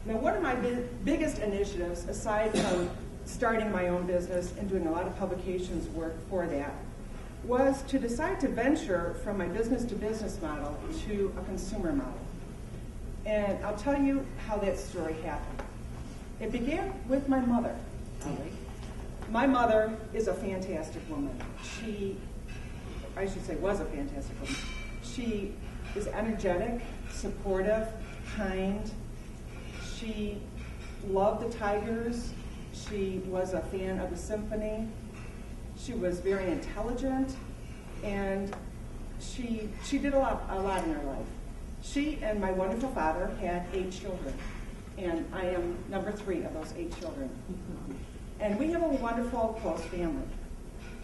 Now, one of my biggest initiatives, aside from starting my own business and doing a lot of publications work for that, was to decide to venture from my business-to-business model to a consumer model. And I'll tell you how that story happened. It began with my mother. My mother is a fantastic woman. I should say was a fantastic woman. She is energetic, supportive, kind. She loved the Tigers. She was a fan of the symphony. She was very intelligent, and she did a lot in her life. She and my wonderful father had 8 children, and I am number 3 of those 8 children. And we have a wonderful, close family.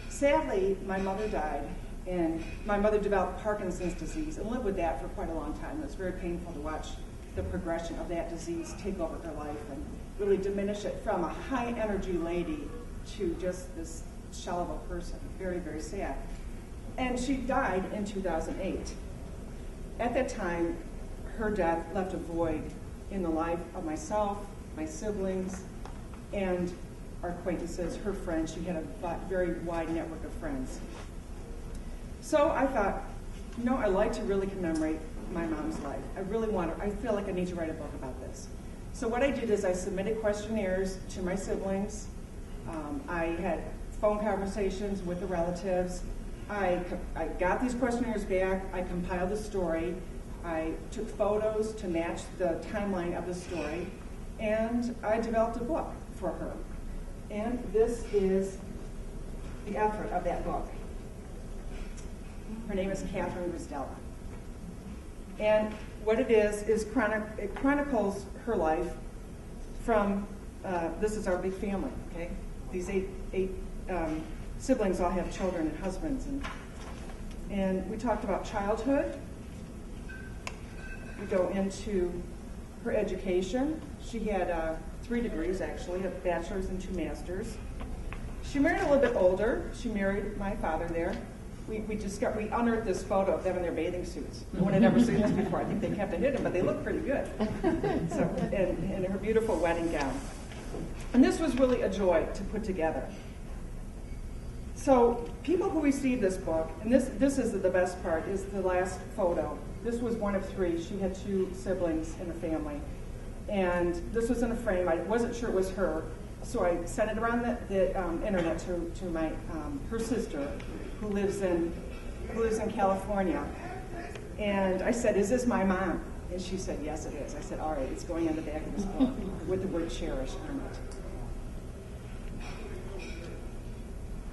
Sadly, my mother died, and my mother developed Parkinson's disease and lived with that for quite a long time. It was very painful to watch the progression of that disease take over her life and really diminish it from a high-energy lady to just this shell of a person. Very, very sad. And she died in 2008. At that time, her death left a void in the life of myself, my siblings, and our acquaintances, her friends. She had a very wide network of friends. So I thought, I'd like to really commemorate my mom's life. I feel like I need to write a book about this. So what I did is I submitted questionnaires to my siblings. I had phone conversations with the relatives. I got these questionnaires back. I compiled the story. I took photos to match the timeline of the story. And I developed a book for her. And this is the effort of that book. Her name is Catherine Grisdella. And what it is it chronicles her life from, this is our big family, okay? These eight siblings all have children and husbands. And we talked about childhood. We go into her education. She had 3 degrees, actually, a bachelor's and 2 masters. She married a little bit older. She married my father there. We unearthed this photo of them in their bathing suits. No one had ever seen this before. I think they kept it hidden, but they look pretty good. So, and her beautiful wedding gown. And this was really a joy to put together. So people who received this book, and this is the best part, is the last photo. This was one of 3. She had 2 siblings in the family. And this was in a frame. I wasn't sure it was her, so I sent it around the internet to my her sister, who lives in California. And I said, "Is this my mom?" And she said, "Yes, it is." I said, "All right, it's going on the back of this book with the word cherish on it."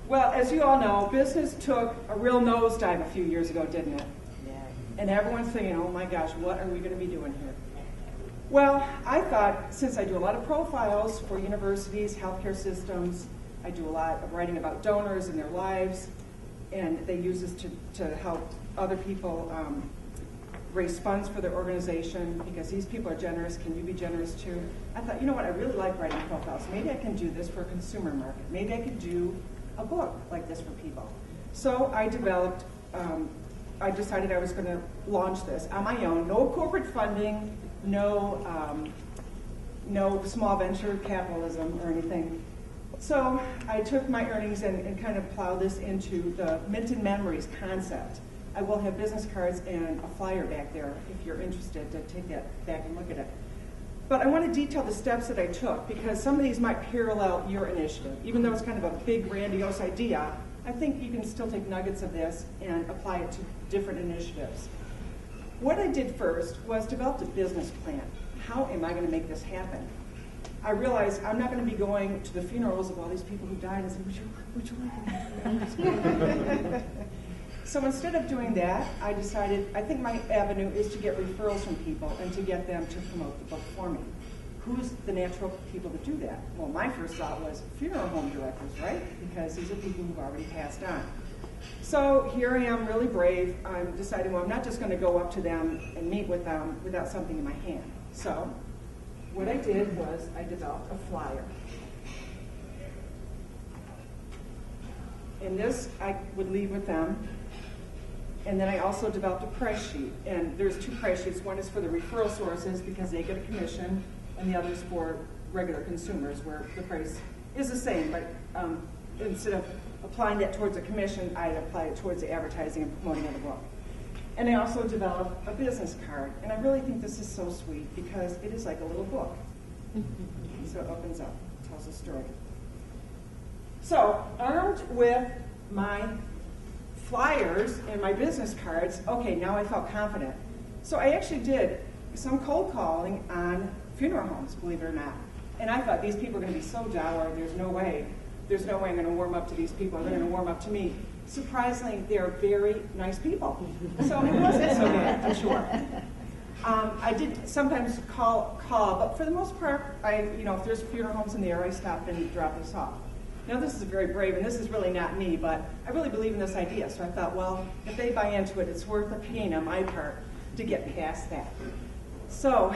Well, as you all know, business took a real nosedive a few years ago, didn't it? Yeah. And everyone's thinking, "Oh my gosh, what are we going to be doing here?" Well, I thought, since I do a lot of profiles for universities, healthcare systems, I do a lot of writing about donors and their lives, and they use this to help other people raise funds for their organization, because these people are generous. Can you be generous too? I thought, you know what, I really like writing profiles. Maybe I can do this for a consumer market. Maybe I could do a book like this for people. So I developed, I decided I was going to launch this on my own. No corporate funding, no small venture capitalism or anything. So I took my earnings and kind of plowed this into the Mint and Memories concept. I will have business cards and a flyer back there if you're interested to take that back and look at it. But I want to detail the steps that I took, because some of these might parallel your initiative. Even though it's kind of a big, grandiose idea, I think you can still take nuggets of this and apply it to different initiatives. What I did first was develop a business plan. How am I going to make this happen? I realized I'm not going to be going to the funerals of all these people who died and saying, would you like it? So instead of doing that, I decided, I think my avenue is to get referrals from people and to get them to promote the book for me. Who's the natural people to do that? Well, my first thought was funeral home directors, right? Because these are people who've already passed on. So here I am, really brave. I'm deciding, well, I'm not just going to go up to them and meet with them without something in my hand. So what I did was I developed a flyer. And this I would leave with them. And then I also developed a price sheet. And there's 2 price sheets. One is for the referral sources, because they get a commission. and the other's for regular consumers, where the price is the same, but instead of applying that towards a commission, I apply it towards the advertising and promoting of the book. And I also developed a business card, and I really think this is so sweet because it is like a little book. So it opens up, tells a story. So, armed with my flyers and my business cards, okay, now I felt confident. So I actually did some cold calling on funeral homes, believe it or not. And I thought these people are going to be so dour, there's no way I'm going to warm up to these people, they're going to warm up to me. Surprisingly, they're very nice people. So it wasn't so bad, I'm sure. I did sometimes call, but for the most part, if there's funeral homes in the area, I stop and drop this off. Now this is very brave, and this is really not me, but I really believe in this idea. So I thought, well, if they buy into it, it's worth a pain on my part to get past that. So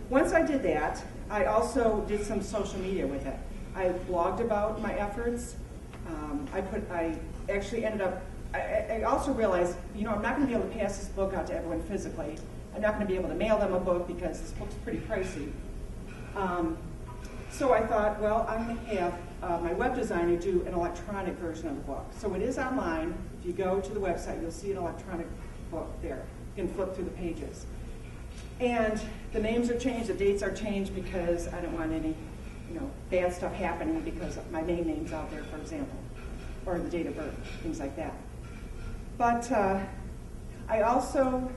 once I did that, I also did some social media with it. I blogged about my efforts. I actually ended up, I also realized, I'm not going to be able to pass this book out to everyone physically. I'm not going to be able to mail them a book because this book's pretty pricey. So I thought, well, I'm going to have my web designer do an electronic version of the book. So it is online. If you go to the website, you'll see an electronic book there. You can flip through the pages. And the names are changed, the dates are changed because I don't want any bad stuff happening because my main name's out there, for example, or the date of birth, things like that. But I also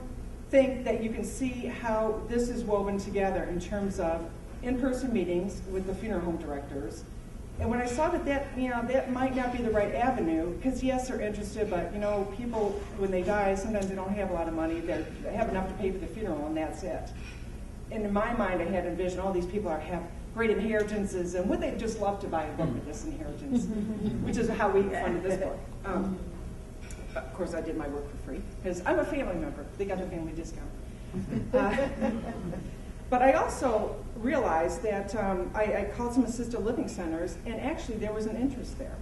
think that you can see how this is woven together in terms of in-person meetings with the funeral home directors. And when I saw that might not be the right avenue, because yes, they're interested, but people, when they die, sometimes they don't have a lot of money. They have enough to pay for the funeral, and that's it. And in my mind, I had envisioned all these people have great inheritances, and would they just love to buy a book with this inheritance, which is how we funded this book. Of course, I did my work for free, because I'm a family member. They got the family discount. But I also realized that I called some assisted living centers, and actually there was an interest there.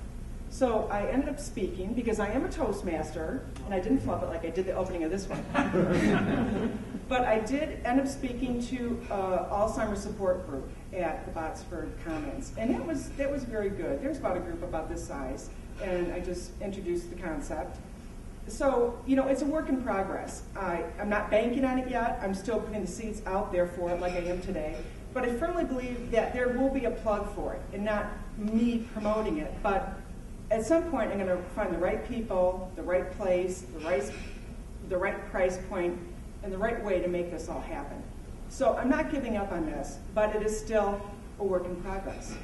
So I ended up speaking, because I am a Toastmaster, and I didn't flub it like I did the opening of this one. But I did end up speaking to Alzheimer's support group at the Botsford Commons, and that was very good. There's about a group about this size, and I just introduced the concept. So, it's a work in progress. I'm not banking on it yet. I'm still putting the seeds out there for it like I am today. But I firmly believe that there will be a plug for it, and not me promoting it. But at some point, I'm going to find the right people, the right place, the right price point, and the right way to make this all happen. So I'm not giving up on this, but it is still a work in progress.